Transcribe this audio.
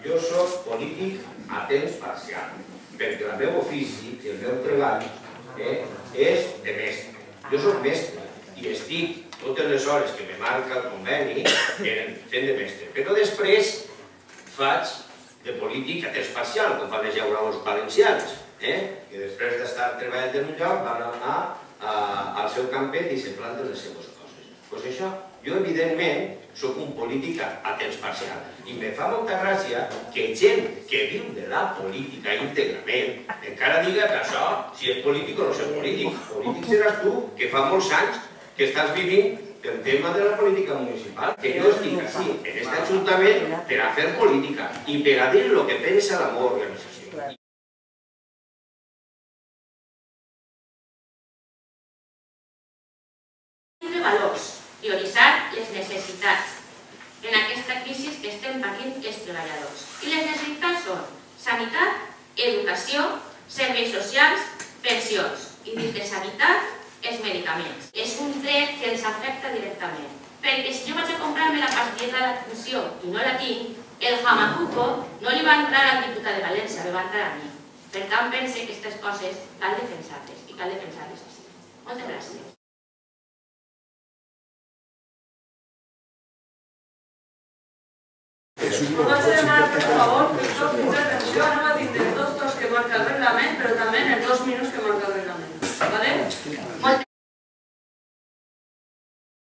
jo soc polític a temps parcial, perquè el meu ofici i el meu treball és de mestre. Jo soc mestre i estic totes les hores que me marca el conveni fent de mestre, però després faig de polític a temps parcial, com fan els llauradors valencians, que després d'estar treballant en un lloc van anar al seu campet i se planten les seves coses. Doncs això, jo evidentment soc un polític a temps parcial i me fa molta gràcia que gent que viu de la política íntegrament encara diga que això, si és polític o no és polític. Polític seràs tu, que fa molts anys que estàs vivint el tema de la política municipal, que jo estic així, en aquest ajuntament, per a fer política i per a dir el que pensa la meva organització. De valors, prioritzar les necessitats en aquesta crisi que estem patint els treballadors. I les necessitats són sanitat, educació, serveis socials, pensions. I dins de sanitat, els medicaments. És un dret que ens afecta directament. Perquè si jo vaig a comprar-me la pastilleta de la funció i no la tinc, el jamacuco no li va entrar al diputat de València, me va entrar a mi. Per tant, pense que aquestes coses cal defensar-les i cal defensar-les així. Moltes gràcies. Vaig a demanar, per favor, que el torn d'intervenció anava a tindre els 2 torns que marca el reglament, però també en els 2 minuts que marca el reglament. D'acord?